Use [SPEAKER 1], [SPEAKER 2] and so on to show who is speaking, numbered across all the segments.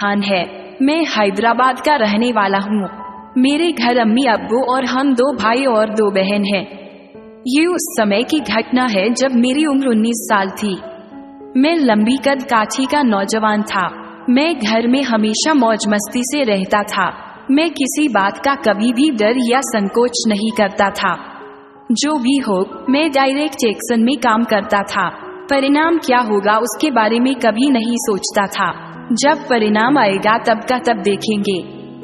[SPEAKER 1] खान है। मैं हैदराबाद का रहने वाला हूँ। मेरे घर अम्मी अब्बू और हम 2 भाई और 2 बहन हैं। ये उस समय की घटना है जब मेरी उम्र 19 साल थी। मैं लंबी कद काठी का नौजवान था। मैं घर में हमेशा मौज मस्ती से रहता था। मैं किसी बात का कभी भी डर या संकोच नहीं करता था। जो भी हो, मैं डायरेक्ट एक्शन में काम करता था। परिणाम क्या होगा उसके बारे में कभी नहीं सोचता था। जब परिणाम आएगा तब का तब देखेंगे।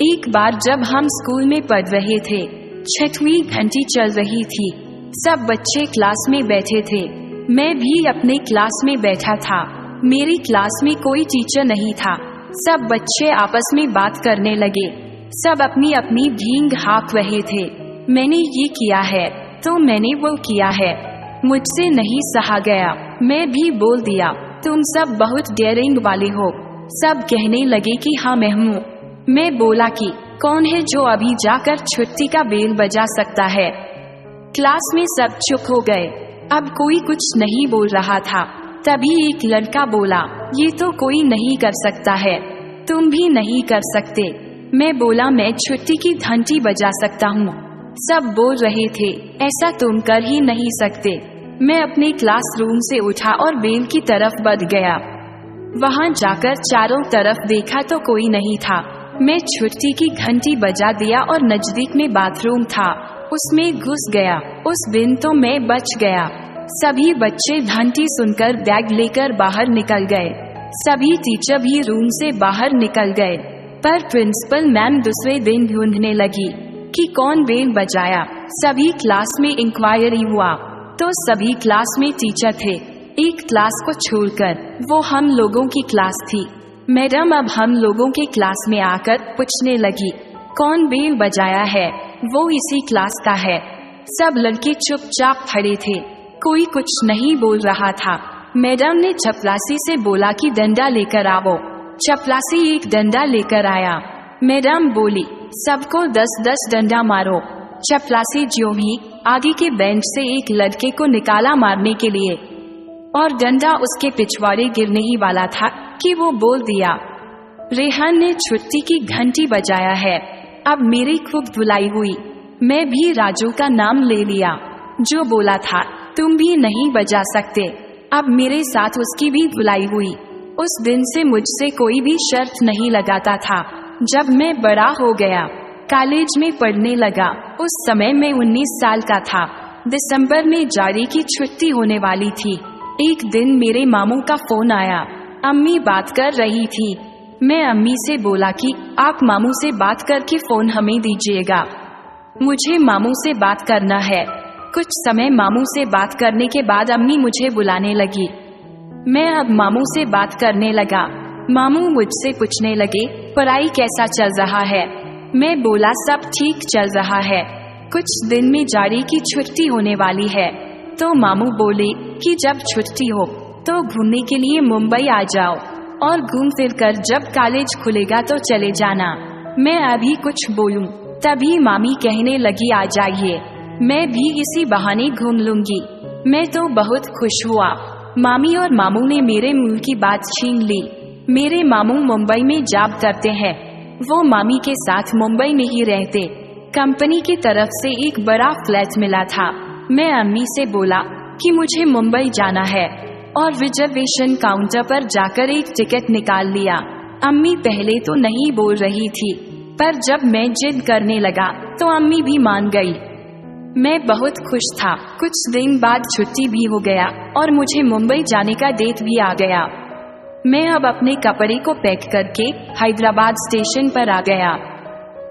[SPEAKER 1] एक बार जब हम स्कूल में पढ़ रहे थे, 6वीं घंटी चल रही थी। सब बच्चे क्लास में बैठे थे। मैं भी अपने क्लास में बैठा था। मेरी क्लास में कोई टीचर नहीं था। सब बच्चे आपस में बात करने लगे। सब अपनी अपनी भींग हाँक रहे थे। मैंने ये किया है तो मैंने वो किया है। मुझसे नहीं सहा गया। मैं भी बोल दिया, तुम सब बहुत डेयरिंग वाले हो। सब कहने लगे कि हाँ मैं हूँ। मैं बोला कि कौन है जो अभी जाकर छुट्टी का बेल बजा सकता है। क्लास में सब चुप हो गए। अब कोई कुछ नहीं बोल रहा था। तभी एक लड़का बोला, ये तो कोई नहीं कर सकता है, तुम भी नहीं कर सकते। मैं बोला, मैं छुट्टी की घंटी बजा सकता हूँ। सब बोल रहे थे, ऐसा तुम कर ही नहीं सकते। मैं अपने क्लासरूम से उठा और बेल की तरफ बढ़ गया। वहाँ जाकर चारों तरफ देखा तो कोई नहीं था। मैं छुट्टी की घंटी बजा दिया और नजदीक में बाथरूम था, उसमें घुस गया। उस दिन तो मैं बच गया। सभी बच्चे घंटी सुनकर बैग लेकर बाहर निकल गए। सभी टीचर भी रूम से बाहर निकल गए। पर प्रिंसिपल मैम दूसरे दिन ढूंढने लगी कि कौन बेल बजाया। सभी क्लास में इंक्वायरी हुआ तो सभी क्लास में टीचर थे। एक क्लास को छोड़कर वो हम लोगों की क्लास थी। मैडम अब हम लोगों के क्लास में आकर पूछने लगी, कौन बेल बजाया है? वो इसी क्लास का है। सब लड़के चुपचाप खड़े थे, कोई कुछ नहीं बोल रहा था। मैडम ने चपरासी से बोला कि डंडा लेकर आओ। चपरासी एक डंडा लेकर आया। मैडम बोली, सबको 10-10 डंडा मारो। चपरासी जो ही आगे के बेंच से एक लड़के को निकाला मारने के लिए, और डंडा उसके पिछवाड़े गिरने ही वाला था कि वो बोल दिया, रेहान ने छुट्टी की घंटी बजाया है। अब मेरी खूब धुलाई हुई। मैं भी राजू का नाम ले लिया जो बोला था, तुम भी नहीं बजा सकते। अब मेरे साथ उसकी भी धुलाई हुई। उस दिन से मुझसे कोई भी शर्त नहीं लगाता था। जब मैं बड़ा हो गया, कॉलेज में पढ़ने लगा, उस समय मैं 19 साल का था। दिसंबर में जारी की छुट्टी होने वाली थी। एक दिन मेरे मामू का फोन आया। अम्मी बात कर रही थी। मैं अम्मी से बोला कि आप मामू से बात करके फोन हमें दीजिएगा, मुझे मामू से बात करना है। कुछ समय मामू से बात करने के बाद अम्मी मुझे बुलाने लगी। मैं अब मामू से बात करने लगा। मामू मुझसे पूछने लगे, पढ़ाई कैसा चल रहा है? मैं बोला, सब ठीक चल रहा है, कुछ दिन में जारी की छुट्टी होने वाली है। तो मामू बोले कि जब छुट्टी हो तो घूमने के लिए मुंबई आ जाओ, और घूम फिर कर जब कॉलेज खुलेगा तो चले जाना। मैं अभी कुछ बोलूं तभी मामी कहने लगी, आ जाइए, मैं भी इसी बहाने घूम लूंगी। मैं तो बहुत खुश हुआ। मामी और मामू ने मेरे मुंह की बात छीन ली। मेरे मामू मुंबई में जॉब करते हैं। वो मामी के साथ मुंबई में ही रहते। कंपनी की तरफ से एक बड़ा फ्लैट मिला था। मैं अम्मी से बोला कि मुझे मुंबई जाना है, और रिजर्वेशन काउंटर पर जाकर एक टिकट निकाल लिया। अम्मी पहले तो नहीं बोल रही थी, पर जब मैं जिद करने लगा तो अम्मी भी मान गई। मैं बहुत खुश था। कुछ दिन बाद छुट्टी भी हो गया और मुझे मुंबई जाने का डेट भी आ गया। मैं अब अपने कपड़े को पैक करके हैदराबाद स्टेशन पर आ गया।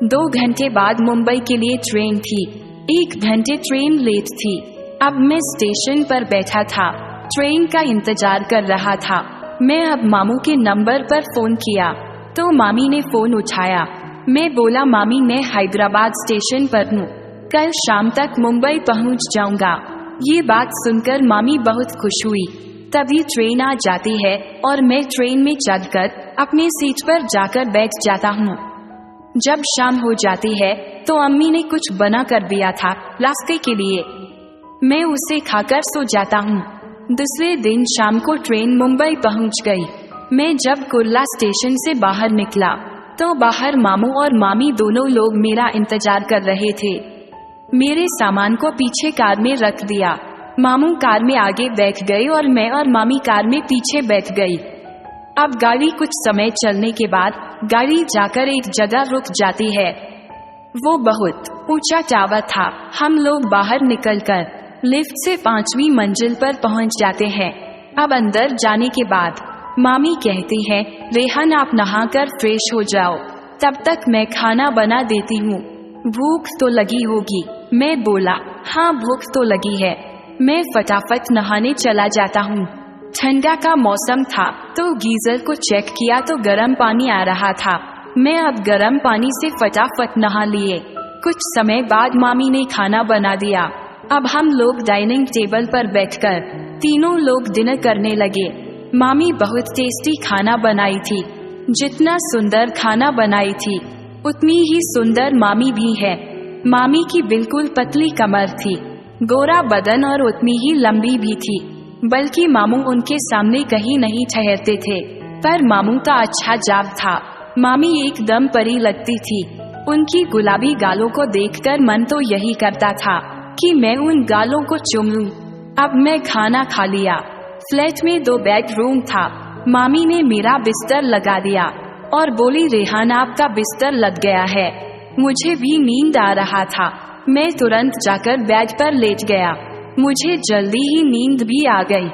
[SPEAKER 1] 2 घंटे बाद मुंबई के लिए ट्रेन थी। 1 घंटे ट्रेन लेट थी। अब मैं स्टेशन पर बैठा था, ट्रेन का इंतजार कर रहा था। मैं अब मामू के नंबर पर फोन किया तो मामी ने फोन उठाया। मैं बोला, मामी मैं हैदराबाद स्टेशन पर हूँ, कल शाम तक मुंबई पहुँच जाऊंगा। ये बात सुनकर मामी बहुत खुश हुई। तभी ट्रेन आ जाती है और मैं ट्रेन में चढ़कर अपनी सीट पर जाकर बैठ जाता हूँ। जब शाम हो जाती है तो अम्मी ने कुछ बना कर दिया था रास्ते के लिए। मैं उसे खाकर सो जाता हूँ। दूसरे दिन शाम को ट्रेन मुंबई पहुँच गई। मैं जब कुर्ला स्टेशन से बाहर निकला तो बाहर मामू और मामी दोनों लोग मेरा इंतजार कर रहे थे। मेरे सामान को पीछे कार में रख दिया। मामू कार में आगे बैठ गए और मैं और मामी कार में पीछे बैठ गई। अब गाड़ी कुछ समय चलने के बाद गाड़ी जाकर एक जगह रुक जाती है। वो बहुत ऊंचा टावर था। हम लोग बाहर निकलकर लिफ्ट से 5वीं मंजिल पर पहुंच जाते हैं। अब अंदर जाने के बाद मामी कहती है, रेहान आप नहाकर फ्रेश हो जाओ, तब तक मैं खाना बना देती हूँ। भूख तो लगी होगी। मैं बोला, हाँ भूख तो लगी है। मैं फटाफट नहाने चला जाता हूँ। ठंडा का मौसम था तो गीजर को चेक किया तो गर्म पानी आ रहा था। मैं अब गर्म पानी से फटाफट नहा लिए। कुछ समय बाद मामी ने खाना बना दिया। अब हम लोग डाइनिंग टेबल पर बैठकर तीनों लोग डिनर करने लगे। मामी बहुत टेस्टी खाना बनाई थी। जितना सुंदर खाना बनाई थी उतनी ही सुंदर मामी भी है। मामी की बिल्कुल पतली कमर थी, गोरा बदन और उतनी ही लंबी भी थी। बल्कि मामू उनके सामने कहीं नहीं ठहरते थे, पर मामू का अच्छा जाब था। मामी एकदम परी लगती थी। उनकी गुलाबी गालों को देखकर मन तो यही करता था कि मैं उन गालों को चूम लूं। अब मैं खाना खा लिया। फ्लैट में 2 बेडरूम था। मामी ने मेरा बिस्तर लगा दिया और बोली, रेहान आपका बिस्तर लग गया है। मुझे भी नींद आ रहा था। मैं तुरंत जाकर बेड पर लेट गया। मुझे जल्दी ही नींद भी आ गई।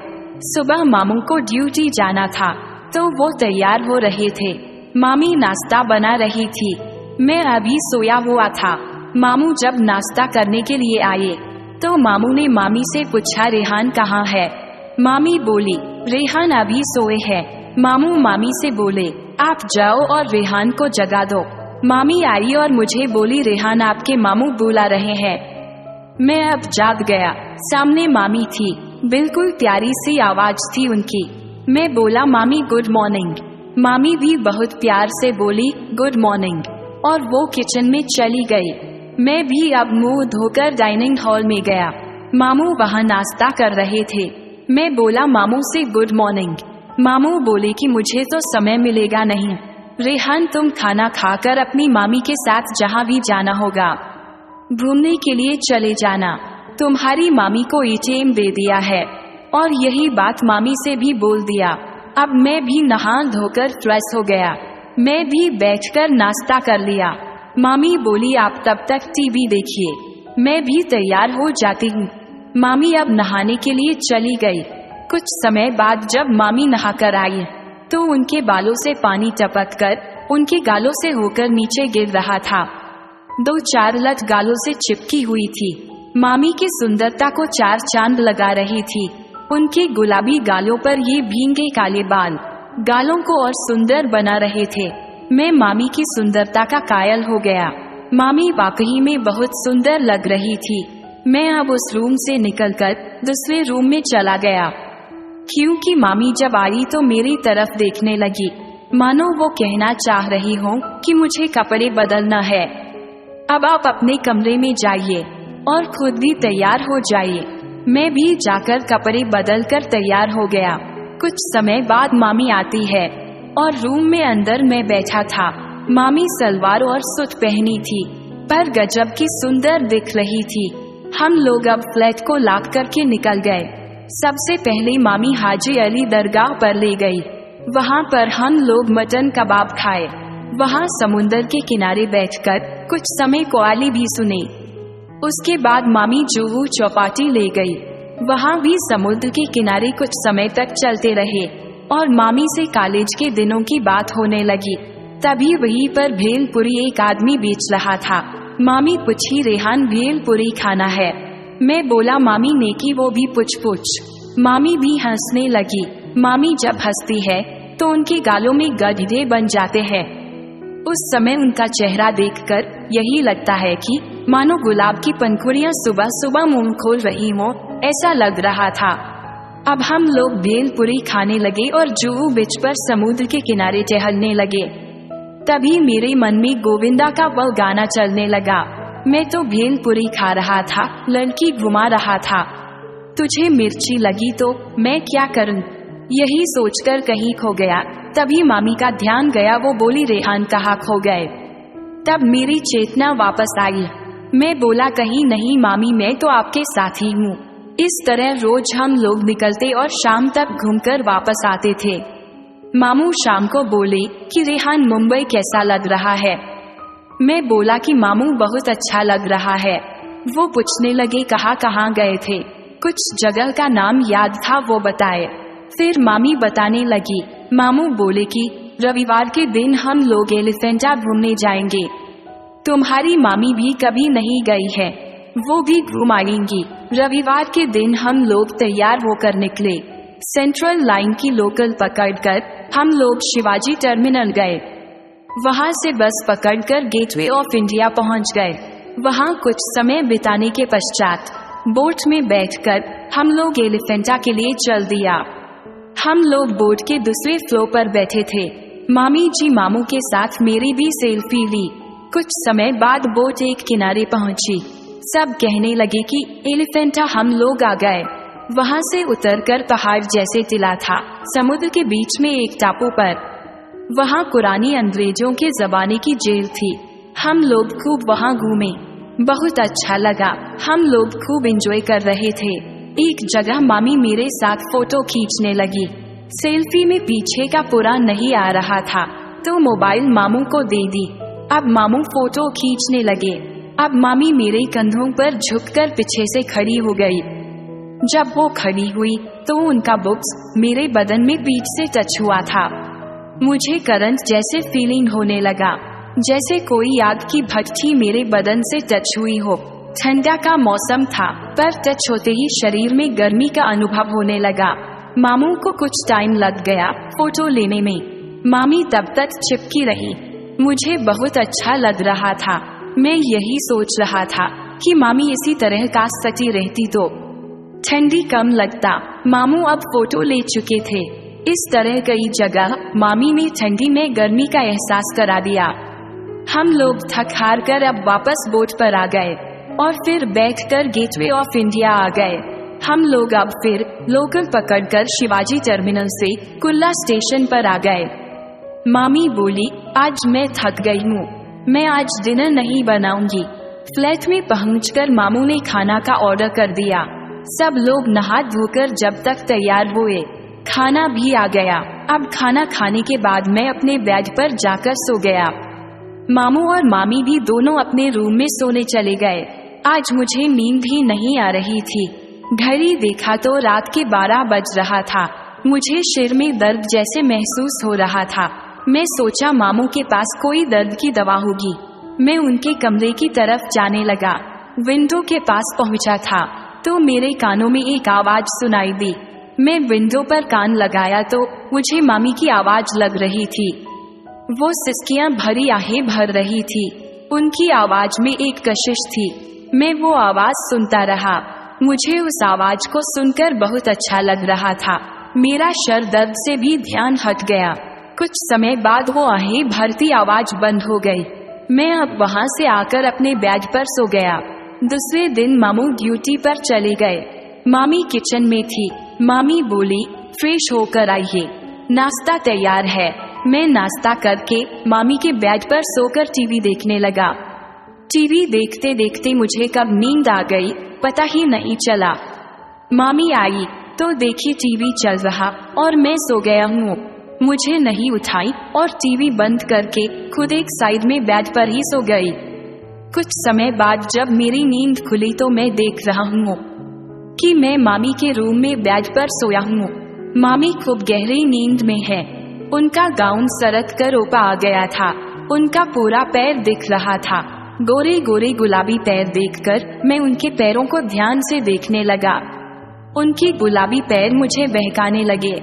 [SPEAKER 1] सुबह मामू को ड्यूटी जाना था तो वो तैयार हो रहे थे। मामी नाश्ता बना रही थी। मैं अभी सोया हुआ था। मामू जब नाश्ता करने के लिए आए तो मामू ने मामी से पूछा, रेहान कहाँ है? मामी बोली, रेहान अभी सोए है। मामू मामी से बोले, आप जाओ और रेहान को जगा दो। मामी आई और मुझे बोली, रेहान आपके मामू बुला रहे हैं। मैं अब जाग गया। सामने मामी थी। बिल्कुल प्यारी सी आवाज थी उनकी। मैं बोला, मामी गुड मॉर्निंग। मामी भी बहुत प्यार से बोली, गुड मॉर्निंग, और वो किचन में चली गई। मैं भी अब मुंह धोकर डाइनिंग हॉल में गया। मामू वहाँ नाश्ता कर रहे थे। मैं बोला मामू से गुड मॉर्निंग। मामू बोले कि मुझे तो समय मिलेगा नहीं, रेहान तुम खाना खाकर अपनी मामी के साथ जहाँ भी जाना होगा घूमने के लिए चले जाना। तुम्हारी मामी को ATM दे दिया है। और यही बात मामी से भी बोल दिया। अब मैं भी नहा धोकर फ्रेश हो गया। मैं भी बैठकर नाश्ता कर लिया। मामी बोली, आप तब तक टीवी देखिए, मैं भी तैयार हो जाती हूँ। मामी अब नहाने के लिए चली गई। कुछ समय बाद जब मामी नहाकर आई तो उनके बालों से पानी टपककर उनके गालों से होकर नीचे गिर रहा था। 2-4 लट गालों से चिपकी हुई थी। मामी की सुंदरता को 4 चांद लगा रही थी। उनके गुलाबी गालों पर ये भींगे काले बाल गालों को और सुंदर बना रहे थे। मैं मामी की सुंदरता का कायल हो गया। मामी वाकई में बहुत सुंदर लग रही थी। मैं अब उस रूम से निकलकर दूसरे रूम में चला गया, क्योंकि मामी जब आई तो मेरी तरफ देखने लगी, मानो वो कहना चाह रही हो कि मुझे कपड़े बदलना है। अब आप अपने कमरे में जाइए और खुद भी तैयार हो जाइए। मैं भी जाकर कपड़े बदलकर तैयार हो गया। कुछ समय बाद मामी आती है और रूम में अंदर मैं बैठा था। मामी सलवार और सूट पहनी थी, पर गजब की सुंदर दिख रही थी। हम लोग अब फ्लैट को लॉक करके निकल गए। सबसे पहले मामी हाजी अली दरगाह पर ले गई। वहाँ पर हम लोग मटन कबाब खाए। वहाँ समुंदर के किनारे बैठकर कुछ समय कव्वाली भी सुनी। उसके बाद मामी जुहू चौपाटी ले गई। वहाँ भी समुद्र के किनारे कुछ समय तक चलते रहे और मामी से कॉलेज के दिनों की बात होने लगी। तभी वहीं पर भेलपुरी एक आदमी बेच रहा था। मामी पूछी, रेहान भेलपुरी खाना है? मैं बोला, मामी ने कि वो भी पूछ। मामी भी हंसने लगी। मामी जब हंसती है तो उनके गालों में गड्ढे बन जाते हैं। उस समय उनका चेहरा देखकर यही लगता है कि मानो गुलाब की पंखुड़ियां सुबह सुबह मुंह खोल रही हों, ऐसा लग रहा था। अब हम लोग भेलपुरी खाने लगे और जुहू बीच पर समुद्र के किनारे टहलने लगे। तभी मेरे मन में गोविंदा का वह गाना चलने लगा। मैं तो भेलपुरी खा रहा था, लड़की घुमा रहा था। तुझे मिर्ची लगी तो मैं क्या करूं? यही सोचकर कहीं खो गया। तभी मामी का ध्यान गया। वो बोली, रेहान कहाँ खो गए? तब मेरी चेतना वापस आई। मैं बोला, कहीं नहीं मामी, मैं तो आपके साथ ही हूँ। इस तरह रोज हम लोग निकलते और शाम तक घूमकर वापस आते थे। मामू शाम को बोले कि रेहान मुंबई कैसा लग रहा है? मैं बोला कि मामू बहुत अच्छा लग रहा है। वो पूछने लगे कहाँ गए थे? कुछ जगह का नाम याद था, वो बताए। फिर मामी बताने लगी। मामू बोले कि रविवार के दिन हम लोग एलिफेंटा घूमने जाएंगे। तुम्हारी मामी भी कभी नहीं गई है, वो भी घुमाएंगी। रविवार के दिन हम लोग तैयार होकर निकले। सेंट्रल लाइन की लोकल पकड़कर हम लोग शिवाजी टर्मिनल गए। वहां से बस पकड़कर गेटवे ऑफ इंडिया पहुंच गए। वहां कुछ समय बिताने के पश्चात बोट में बैठकर हम लोग एलिफेंटा के लिए चल दिया। हम लोग बोट के दूसरे फ्लोर पर बैठे थे। मामी जी मामू के साथ मेरी भी सेल्फी ली। कुछ समय बाद बोट एक किनारे पहुंची। सब कहने लगे कि एलिफेंटा हम लोग आ गए। वहां से उतरकर पहाड़ जैसे टिला था, समुद्र के बीच में एक टापू पर। वहां पुरानी अंग्रेजों के जमाने की जेल थी। हम लोग खूब वहां घूमे, बहुत अच्छा लगा। हम लोग खूब एंजॉय कर रहे थे। एक जगह मामी मेरे साथ फोटो खींचने लगी। सेल्फी में पीछे का पूरा नहीं आ रहा था, तो मोबाइल मामू को दे दी। अब मामू फोटो खींचने लगे। अब मामी मेरे कंधों पर झुककर पीछे से खड़ी हो गई। जब वो खड़ी हुई तो उनका बुक्स मेरे बदन में पीठ से टच हुआ था। मुझे करंट जैसे फीलिंग होने लगा, जैसे कोई आग की भट्टी मेरे बदन से टच हुई हो। ठंडा का मौसम था, पर टच होते ही शरीर में गर्मी का अनुभव होने लगा। मामू को कुछ टाइम लग गया फोटो लेने में। मामी तब तक चिपकी रही। मुझे बहुत अच्छा लग रहा था। मैं यही सोच रहा था कि मामी इसी तरह का सटी रहती तो ठंडी कम लगता। मामू अब फोटो ले चुके थे। इस तरह कई जगह मामी ने ठंडी में गर्मी का एहसास करा दिया। हम लोग थक हार कर अब वापस बोट पर आ गए और फिर बैठकर गेटवे ऑफ इंडिया आ गए। हम लोग अब फिर लोकल पकड़कर शिवाजी टर्मिनल से कुल्ला स्टेशन पर आ गए। मामी बोली, आज मैं थक गई हूँ, मैं आज डिनर नहीं बनाऊंगी। फ्लैट में पहुंचकर मामू ने खाना का ऑर्डर कर दिया। सब लोग नहा धोकर जब तक तैयार हुए, खाना भी आ गया। अब खाना खाने के बाद मैं अपने बेड पर जाकर सो गया। मामू और मामी भी दोनों अपने रूम में सोने चले गए। आज मुझे नींद ही नहीं आ रही थी। घड़ी देखा तो रात के 12 बज रहा था। मुझे सिर में दर्द जैसे महसूस हो रहा था। मैं सोचा मामू के पास कोई दर्द की दवा होगी। मैं उनके कमरे की तरफ जाने लगा। विंडो के पास पहुंचा था तो मेरे कानों में एक आवाज सुनाई दी। मैं विंडो पर कान लगाया तो मुझे मामी की आवाज लग रही थी। वो सिसकियां भरी आहें भर रही थी। उनकी आवाज में एक कशिश थी। मैं वो आवाज सुनता रहा। मुझे उस आवाज को सुनकर बहुत अच्छा लग रहा था। मेरा सर दर्द से भी ध्यान हट गया। कुछ समय बाद वो आहें भरती आवाज बंद हो गई। मैं अब वहां से आकर अपने बेड पर सो गया। दूसरे दिन मामू ड्यूटी पर चले गए। मामी किचन में थी। मामी बोली, फ्रेश होकर आइए, नाश्ता तैयार है। मैं नाश्ता करके मामी के बेड पर सोकर टीवी देखने लगा। टीवी देखते देखते मुझे कब नींद आ गई पता ही नहीं चला। मामी आई तो देखी टीवी चल रहा और मैं सो गया हूँ। मुझे नहीं उठाई और टीवी बंद करके खुद एक साइड में बेड पर ही सो गई। कुछ समय बाद जब मेरी नींद खुली तो मैं देख रहा हूँ कि मैं मामी के रूम में बेड पर सोया हूँ। मामी खूब गहरी नींद में है। उनका गाउन सरक कर ऊपर आ गया था। उनका पूरा पैर दिख रहा था। गोरे गोरे गुलाबी पैर देखकर मैं उनके पैरों को ध्यान से देखने लगा। उनके गुलाबी पैर मुझे बहकाने लगे।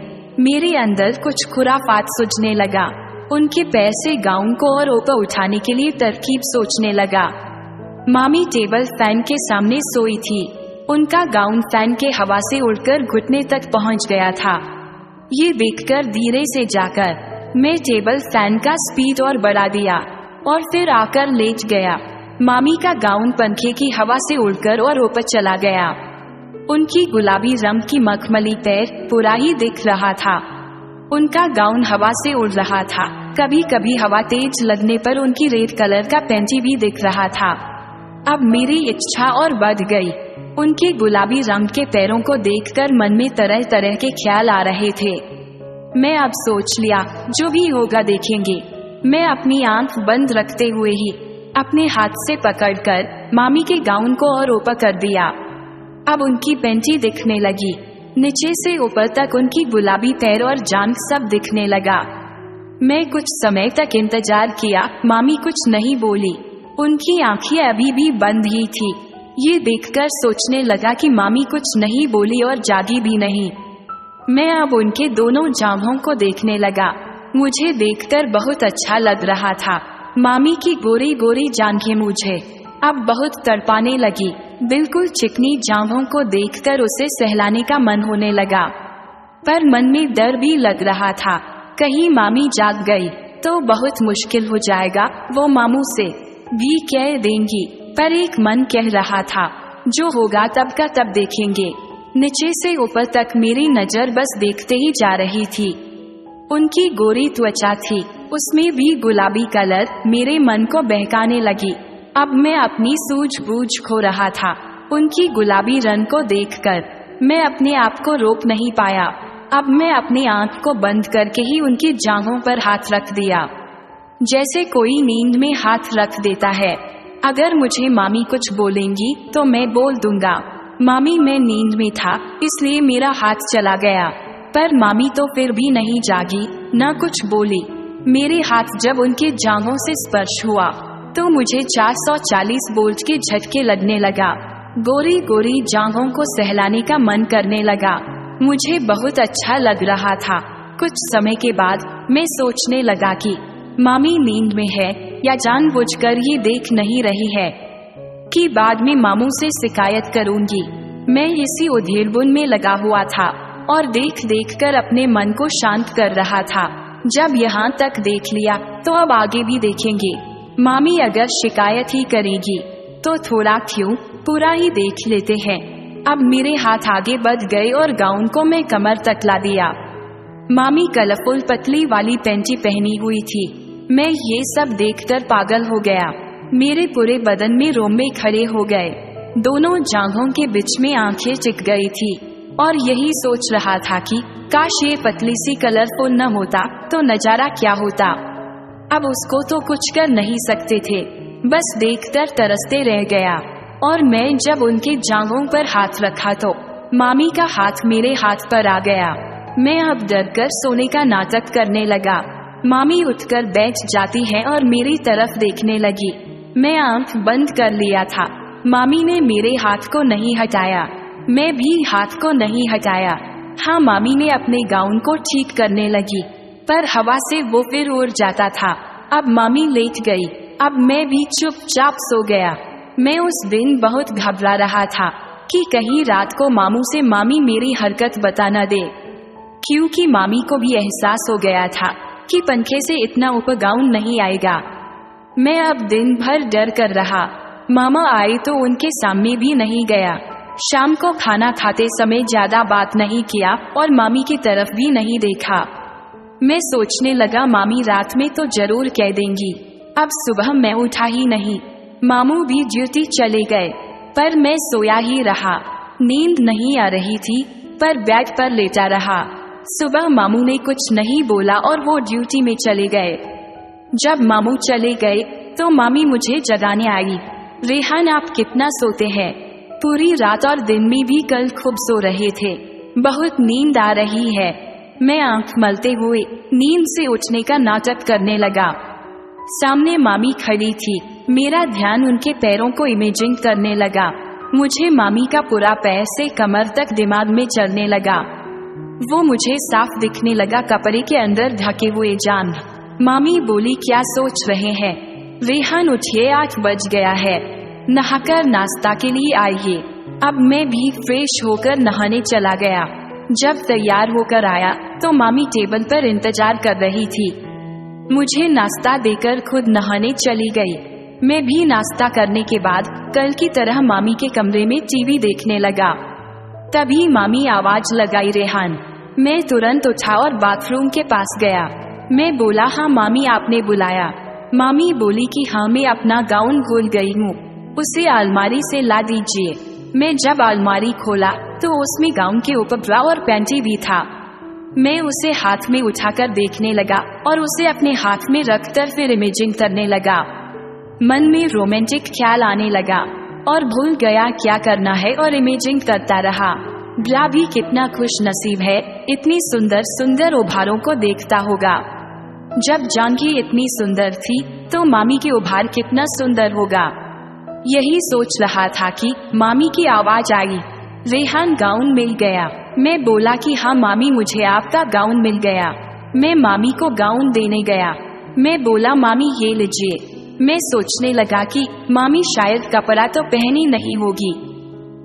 [SPEAKER 1] मेरे अंदर कुछ खुराफात सूझने लगा। उनके पैर से गाउन को और ऊपर उठाने के लिए तरकीब सोचने लगा। मामी टेबल फैन के सामने सोई थी। उनका गाउन फैन के हवा से उड़कर घुटने तक पहुंच गया था। ये देखकर धीरे से जाकर मैं टेबल फैन का स्पीड और बढ़ा दिया और फिर आकर लेट गया। मामी का गाउन पंखे की हवा से उड़कर और ऊपर चला गया। उनकी गुलाबी रंग की मखमली पैर पूरा ही दिख रहा था। उनका गाउन हवा से उड़ रहा था। कभी कभी हवा तेज लगने पर उनकी रेड कलर का पैंटी भी दिख रहा था। अब मेरी इच्छा और बढ़ गई। उनके गुलाबी रंग के पैरों को देखकर मन में तरह तरह के ख्याल आ रहे थे। मैं अब सोच लिया, जो भी होगा देखेंगे। मैं अपनी आंख बंद रखते हुए ही अपने हाथ से पकड़कर मामी के गाउन को और ऊपर कर दिया। अब उनकी पैंटी दिखने लगी। नीचे से ऊपर तक उनकी गुलाबी पैर और जांघ सब दिखने लगा। मैं कुछ समय तक इंतजार किया। मामी कुछ नहीं बोली। उनकी आंखें अभी भी बंद ही थी। ये देखकर सोचने लगा कि मामी कुछ नहीं बोली और जागी भी नहीं। मैं अब उनके दोनों जांघों को देखने लगा। मुझे देखकर बहुत अच्छा लग रहा था। मामी की गोरी गोरी जांघें मुझे अब बहुत तड़पाने लगी। बिल्कुल चिकनी जांघों को देखकर उसे सहलाने का मन होने लगा, पर मन में डर भी लग रहा था। कहीं मामी जाग गई तो बहुत मुश्किल हो जाएगा। वो मामू से भी कह देंगी, पर एक मन कह रहा था, जो होगा तब का तब देखेंगे। नीचे से ऊपर तक मेरी नजर बस देखते ही जा रही थी। उनकी गोरी त्वचा थी, उसमें भी गुलाबी कलर मेरे मन को बहकाने लगी। अब मैं अपनी सूझबूझ खो रहा था। उनकी गुलाबी रंग को देखकर मैं अपने आप को रोक नहीं पाया। अब मैं अपनी आंख को बंद करके ही उनकी जांघों पर हाथ रख दिया, जैसे कोई नींद में हाथ रख देता है। अगर मुझे मामी कुछ बोलेंगी तो मैं बोल दूंगा। मामी मैं नींद में था इसलिए मेरा हाथ चला गया, पर मामी तो फिर भी नहीं जागी, न कुछ बोली। मेरे हाथ जब उनके जांघों से स्पर्श हुआ तो मुझे 440 वोल्ट के झटके लगने लगा। गोरी गोरी जांघों को सहलाने का मन करने लगा। मुझे बहुत अच्छा लग रहा था। कुछ समय के बाद मैं सोचने लगा कि मामी नींद में है या जानबूझकर ये देख नहीं रही है, कि बाद में मामू से शिकायत करूंगी। मैं इसी उधेड़बुन में लगा हुआ था और देख देख कर अपने मन को शांत कर रहा था। जब यहाँ तक देख लिया तो अब आगे भी देखेंगे। मामी अगर शिकायत ही करेगी तो थोड़ा क्यों पूरा ही देख लेते हैं। अब मेरे हाथ आगे बढ़ गए और गाउन को मैं कमर तक ला दिया। मामी कलरफुल पतली वाली पैंटी पहनी हुई थी। मैं ये सब देखकर पागल हो गया। मेरे पूरे बदन में रोमे खड़े हो गए। दोनों जांघों के बीच में आंखें टिक गई थी और यही सोच रहा था कि काश ये पतली सी कलरफुल न होता तो नजारा क्या होता। अब उसको तो कुछ कर नहीं सकते थे, बस देखकर तरसते रह गया। और मैं जब उनके जांघों पर हाथ रखा तो मामी का हाथ मेरे हाथ पर आ गया। मैं अब डरकर सोने का नाटक करने लगा। मामी उठकर बैठ जाती है और मेरी तरफ देखने लगी। मैं आंख बंद कर लिया था। मामी ने मेरे हाथ को नहीं हटाया, मैं भी हाथ को नहीं हटाया। हाँ, मामी ने अपने गाउन को ठीक करने लगी, पर हवा से वो फिर उड़ जाता था। अब मामी लेट गई। अब मैं भी चुपचाप सो गया। मैं उस दिन बहुत घबरा रहा था कि कहीं रात को मामू से मामी मेरी हरकत बता न दे, क्योंकि मामी को भी एहसास हो गया था कि पंखे से इतना ऊपर गाउन नहीं आएगा। मैं अब दिन भर डर कर रहा। मामा आए तो उनके सामने भी नहीं गया। शाम को खाना खाते समय ज्यादा बात नहीं किया और मामी की तरफ भी नहीं देखा। मैं सोचने लगा मामी रात में तो जरूर कह देंगी। अब सुबह मैं उठा ही नहीं। मामू भी ड्यूटी चले गए, पर मैं सोया ही रहा। नींद नहीं आ रही थी, पर बेड पर लेटा रहा। सुबह मामू ने कुछ नहीं बोला और वो ड्यूटी में चले गए। जब मामू चले गए तो मामी मुझे जगाने आई। रेहान, आप कितना सोते हैं? पूरी रात और दिन में भी कल खूब सो रहे थे, बहुत नींद आ रही है। मैं आंख मलते हुए नींद से उठने का नाटक करने लगा। सामने मामी खड़ी थी। मेरा ध्यान उनके पैरों को इमेजिंग करने लगा। मुझे मामी का पूरा पैर से कमर तक दिमाग में चलने लगा। वो मुझे साफ दिखने लगा, कपड़े के अंदर ढके हुए जान। मामी बोली, क्या सोच रहे हैं? रेहान, उठिए, 8 बज गया है, नहाकर नाश्ता के लिए आइए। अब मैं भी फ्रेश होकर नहाने चला गया। जब तैयार होकर आया तो मामी टेबल पर इंतजार कर रही थी। मुझे नाश्ता देकर खुद नहाने चली गई। मैं भी नाश्ता करने के बाद कल की तरह मामी के कमरे में टीवी देखने लगा। तभी मामी आवाज लगाई, रेहान। मैं तुरंत उठा और बाथरूम के पास गया। मैं बोला, हाँ मामी, आपने बुलाया? मामी बोली कि हाँ, मैं अपना गाउन भूल गई हूँ, उसे अलमारी से ला दीजिए। मैं जब अलमारी खोला तो उसमें गाउन के ऊपर ब्रा और पैंटी भी था। मैं उसे हाथ में उठाकर देखने लगा और उसे अपने हाथ में रखकर फिर इमेजिंग करने लगा। मन में रोमांटिक ख्याल आने लगा और भूल गया क्या करना है और इमेजिंग करता रहा। ब्ला भी कितना खुश नसीब है, इतनी सुंदर सुंदर उभारों को देखता होगा। जब जानकी इतनी सुंदर थी तो मामी की उभार कितना सुंदर होगा। यही सोच रहा था कि मामी की आवाज आई, रेहान गाउन मिल गया। मैं बोला कि हाँ मामी, मुझे आपका गाउन मिल गया। मैं मामी को गाउन देने गया। मैं बोला, मामी ये लीजिए। मैं सोचने लगा कि मामी शायद कपड़ा तो पहनी नहीं होगी,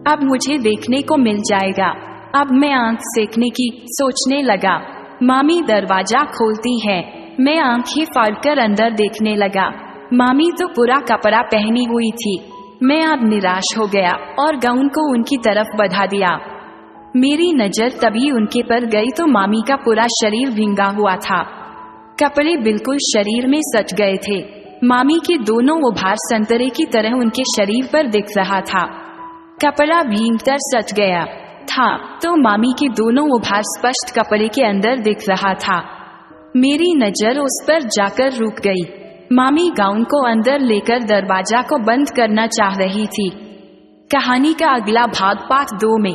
[SPEAKER 1] अब मुझे देखने को मिल जाएगा। अब मैं आंख सेकने की सोचने लगा। मामी दरवाजा खोलती है। मैं आंखें फाड़कर अंदर देखने लगा। मामी तो पूरा कपड़ा पहनी हुई थी। मैं अब निराश हो गया और गाउन को उनकी तरफ बढ़ा दिया। मेरी नजर तभी उनके पर गई तो मामी का पूरा शरीर भींगा हुआ था। कपड़े बिल्कुल शरीर में सच गए थे। मामी के दोनों उभार संतरे की तरह उनके शरीर पर दिख रहा था। कपड़ा भींगकर सच गया था तो मामी के दोनों उभार स्पष्ट कपड़े के अंदर दिख रहा था। मेरी नजर उस पर जाकर रुक गई। मामी गाउन को अंदर लेकर दरवाजा को बंद करना चाह रही थी। कहानी का अगला भाग पार्ट 2 में।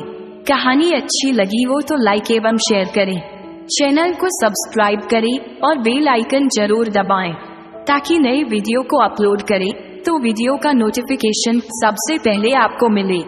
[SPEAKER 1] कहानी अच्छी लगी हो तो लाइक एवं शेयर करें, चैनल को सब्सक्राइब करें और बेल आइकन जरूर दबाएं ताकि नए वीडियो को अपलोड करें तो वीडियो का नोटिफिकेशन सबसे पहले आपको मिले।